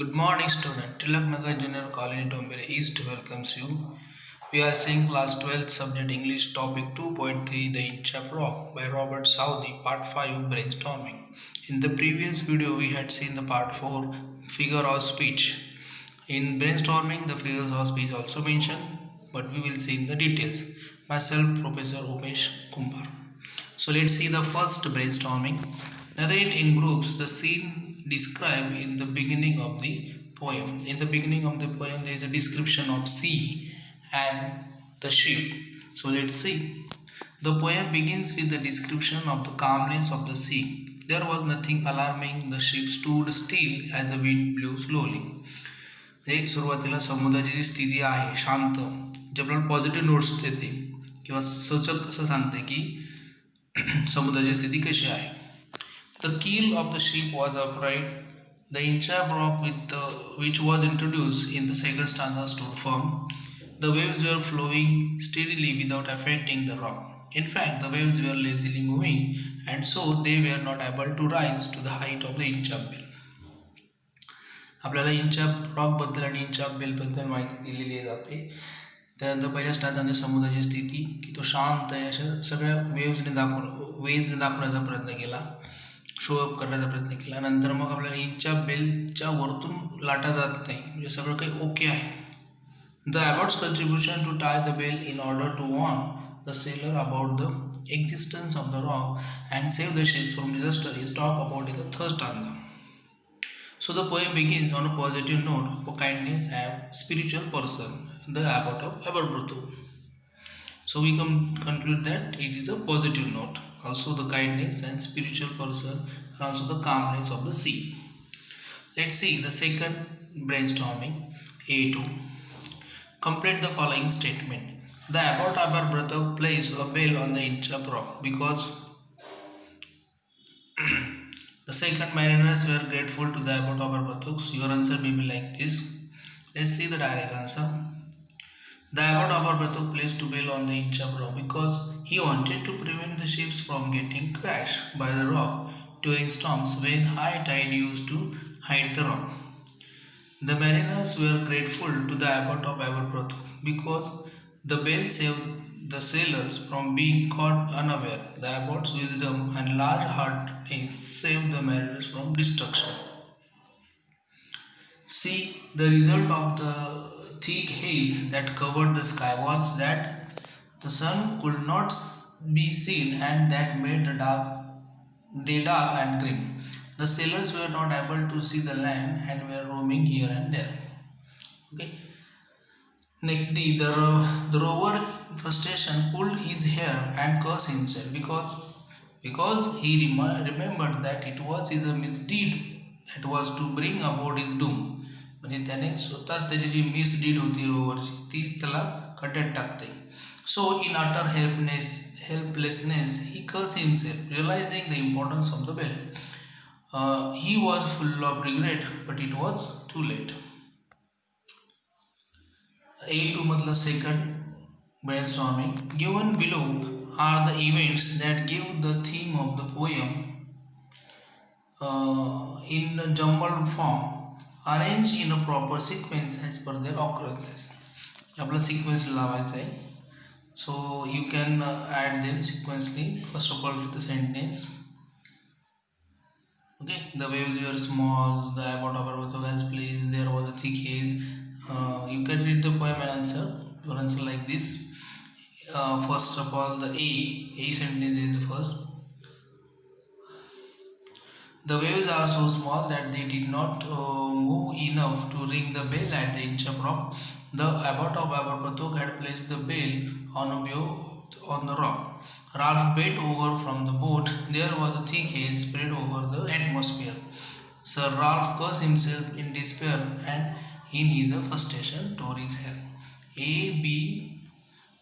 Good morning, student. Tilaknagar Junior College, Dombere East welcomes you. We are seeing class 12 subject English topic 2.3 The Inchap Rock by Robert Southey, part 5 brainstorming. In the previous video, we had seen the part 4 figure of speech. In brainstorming, the figures of speech also mentioned, but we will see in the details. Myself, Professor Umesh Kumbar. So let's see the first brainstorming. Narrate in groups the scene described in the beginning of the poem. In the beginning of the poem, there is a description of sea and the ship. So let's see. The poem begins with the description of the calmness of the sea. There was nothing alarming. The ship stood still as the wind blew slowly. एक सुरुवातीला समुद्राची जी स्थिती आहे शांत जे आपल्याला positive notes देते किंवा सूचक असं सांगते की समुद्राची स्थिती कशी आहे. The keel of the ship was upright. The inchap rock which was introduced in the second stanza stood firm. The waves were flowing steadily without affecting the rock. In fact, the waves were lazily moving, and so they were not able to rise to the height of the inchap bell. आपल्याला इंचॅप rock बद्दल आणि इंचॅप bell बद्दल माहिती दिलेली जाते. त्यानंतर पहिल्या स्टार्टमध्ये समुद्राची स्थिती की तो शांत आहे अशा सगळ्या वेव्सने दाखवण्याचा प्रयत्न केला, शो अप करण्याचा प्रयत्न केला. नंतर मग आपल्याला इंचॅप बेलच्या वरतून लाटा जात नाही, म्हणजे सगळं काही ओके आहे. The abbot's contribution to tie the bell in order to warn the sailor about the existence of the rock and save the ship from disaster is talk about in the third stanza. So the poem begins on a positive note of a kindness and spiritual person, the abbot of Aberbrotho. So we can conclude that it is a positive note. Also the kindness and spiritual person, and also the calmness of the sea. Let's see the second brainstorming. A2. Complete the following statement. The abbot of Aberbrotho placed a bell on the Inchap rock because the second mariners were grateful to the abbot of Aberbrotho. Your answer may be like this. Let's see the direct answer. The abbot of Aberbrotho placed a bell on the Inchap rock because he wanted to prevent the ships from getting crashed by the rock during storms when high tide used to hide the rock. The mariners were grateful to the abbot of Aberbrotho because the bell saved the sailors from being caught unaware. The abbot's wisdom and large-heartedness saved the mariners from destruction. See, the result of the thick haze that covered the sky was that the sun could not be seen, and that made the day dark and grim. The sailors were not able to see the land and were roaming here and there. Okay. Next D, the rover in frustration pulled his hair and cursed himself because he remembered that it was his misdeed that was to bring about his doom. म्हणजे त्याने स्वतःच त्याची जी मिसडीड होती रोवरची तीच त्याला खड्ड्यात टाकते. So in utter helplessness he cursed himself, realizing the importance of the bell. He was full of regret, but it was too late. A2 मतलब second brainstorming. Given below are the events that give the theme of the poem in a jumbled form. Arrange in a proper sequence as per their occurrences. आपला sequence लावायचा आहे. So you can add them sequentially. First of all, with the sentence. Okay, the waves were small. The abbot of Aberbrotho has placed. There was a thick haze. You can read the poem and answer. Your answer like this. First of all, the A sentence is the first. The waves are so small that they did not move enough to ring the bell at the Inchap rock. The abbot of Aberbrotho had placed the bell on a bough on the rock. Ralph bent over from the boat. There was a thick haze spread over the atmosphere. Sir Ralph cursed himself in despair and in his frustration tore his hair. A, B,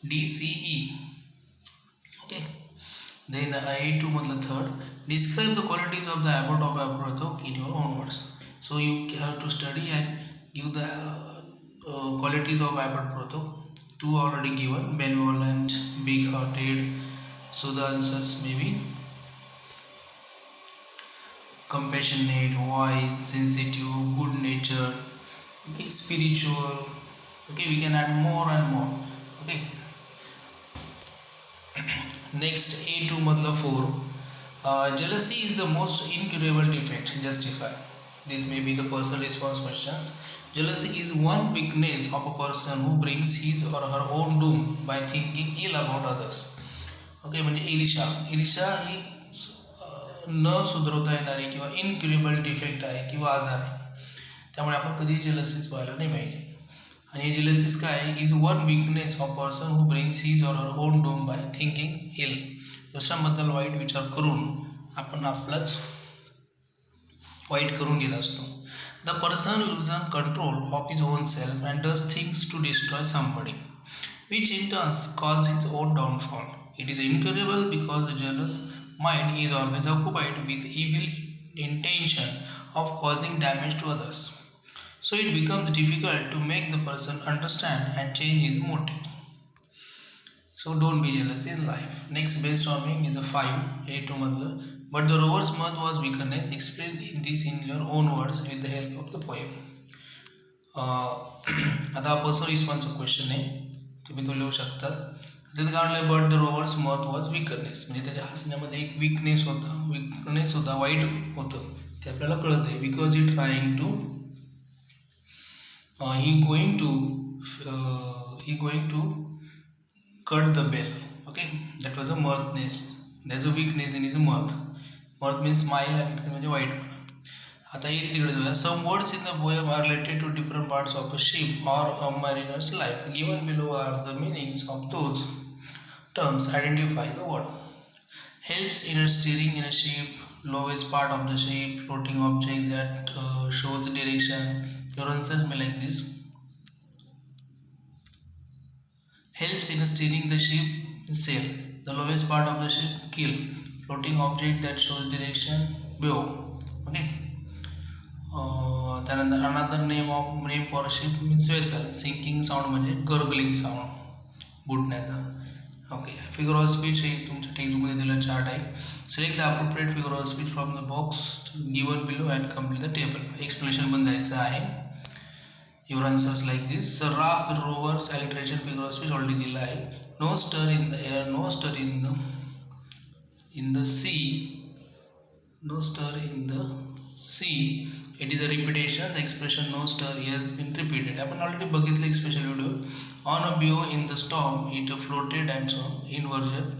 D, C, E. Okay. Then A2 मतलब third. Describe the qualities of the abbot of Aberbrotho in your own words. So you have to study and give the qualities of Aberbrotho. Two already given: benevolent, big-hearted. So the answers may be compassionate, wise, sensitive, good-natured, spiritual. Okay, we can add more and more. Okay, next A2 matlab 4. Jealousy is the most incurable defect. Justify. This may be the personal response questions. Jealousy is one weakness of a person who brings his or her own doom by thinking ill about others. Okay, म्हणजे ईर्ष्या ही न सुधरवता येणारी किंवा इनक्युरेबल defect आहे किंवा आजार आहे. त्यामुळे आपण कधी जेलसीस व्हायला नाही पाहिजे. आणि जेलसीस काय is one weakness of person who brings his or her own doom by thinking ill. दुसऱ्याबद्दल वाईट विचार करून आपण आपलाच वाईट करून घेत असतो. The person losing control of his own self and does things to destroy somebody, which in turn causes his own downfall. It is incurable because the jealous mind is always occupied with evil intention of causing damage to others. So it becomes difficult to make the person understand and change his motive. So don't be jealous in life. Next brainstorming is a 5 A2 madla. But the rover's mirth was weakness. Explain this in your own words with the help of the poem. आता personal रिस्पॉन्सचा question आहे, तुम्ही तो लिहू शकता. तिथे काय म्हणलं, but the rover's mirth was weakness, म्हणजे त्याच्या हसण्यामध्ये एक वीकनेस होता, वाईट होतं, ते आपल्याला कळत आहे. Because he trying to going to cut the bell. Okay, that was a mirthness. That a weakness in is mirth. Mirth means smile आणि म्हणजे वाईट. आता इकडे जाऊया. Some words in the poem are related to different parts of a ship और a mariner's life. Given below are the meanings of those terms. Identify the word. Helps in steering in a ship. Lowest part of the ship. Floating object that shows direction. Your answers may like this. Helps in steering the ship. Sail. The lowest part of the ship. Keel. Floating object that shows direction. Bow. Okay. त्यानंतर another name for ship means vessel. Sinking sound म्हणजे gargling sound, बुडण्याचा. Okay, figure of speech हे तुमच्या टेक्स्टबुकमध्ये दिलेला chart आहे. Select the appropriate figure of speech from the box given below and complete the table. Explanation पण द्यायचं आहे. Your answers like this. Ralph rovers alliteration figure of speech already दिला आहे. No stir in the air, no stir in the sea, no stir in the sea. It is a repetition. The expression no stir has been repeated. आपण already बघितलं एक special video. On a bow in the storm, it floated and swung. Inversion.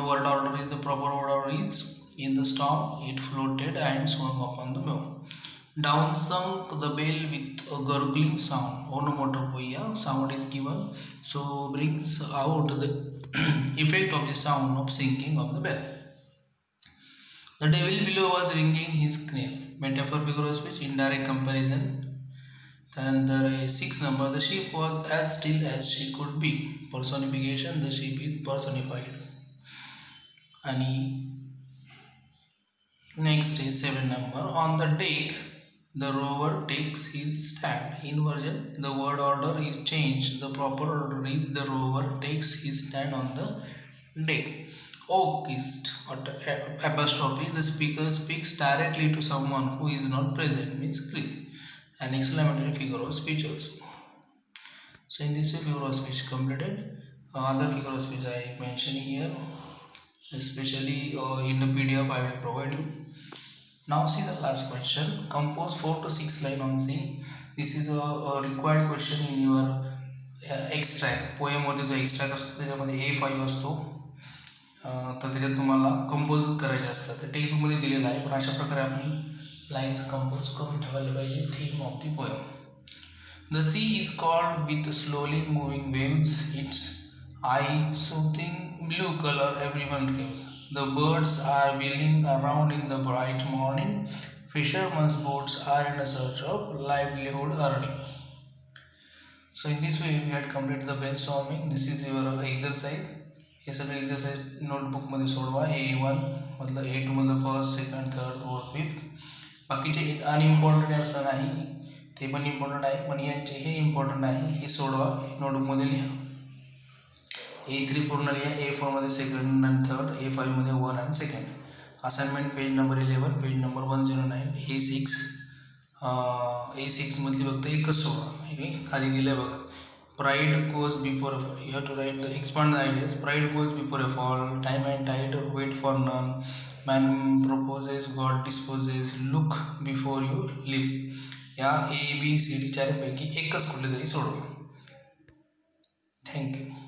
Word order is the proper word order is in the storm. It floated and swung upon the bow. Down sunk the bell with a gurgling sound. Onomatopoeia. Sound is given, so brings out the effect of the sound of sinking of the bell. The devil below was ringing his knell. Metaphor, figure of speech, indirect comparison. त्यानंतर 6 number. The sheep was as still as she could be. Personification. The sheep is personified. आणि next is 7 number. On the deck, the rower takes his stand. Inversion. The word order is changed. The proper order is the rower takes his stand on the deck. Oakist apostrophe. The speaker speaks directly to someone who is not present, means grill. An exclamatory figure of speech also. So in this way figure of speech completed. Other figure of speech I mention here, especially in the PDF I will provide you. Now see the last question. Compose 4 to 6 lines on C. This is a required question in your extract. Poem मध्ये जो extract असतो त्याच्यामध्ये A5 असतो. तर त्याच्यात तुम्हाला compose करायचे असतात. तर टेक्स्टबुकमध्ये दिलेलं आहे, पण अशा प्रकारे आपण लाईन्स कंपोज करून ठेवायला पाहिजे. Theme of the poem. The sea is called with slowly moving waves. It's I soothing blue colour everyone raves. The birds are wheeling around in the bright morning. Fishermen's boats are in a search of livelihood earning. So in this way we had completed the brainstorming. This is your exercise. हे सगळे exercise notebook मध्ये सोडवा. A1 मतलब A2 मतलब first, second, third, fourth, fifth. बाकीचे unimportant असं नाही, ते पण इम्पॉर्टंट आहे, पण यांचे हे इम्पॉर्टंट आहे. हे सोडवा, नोटबुक मध्ये लिहा. A3 पूर्ण लिहा. A4 मध्ये सेकंड आणि थर्ड. A5 मध्ये 1 आणि second. Assignment page number 11, page number 109. A6 A6 मधली फक्त एकच सोडा. हे खाली दिलंय बघा. Pride goes before a fall. You have to write the expand the ideas. Pride goes before a fall. Time and tide wait for none. Man proposes, God disposes. Look before you leap. या A B C D चारपैकी एकच कुठले तरी सोडवा. Thank you.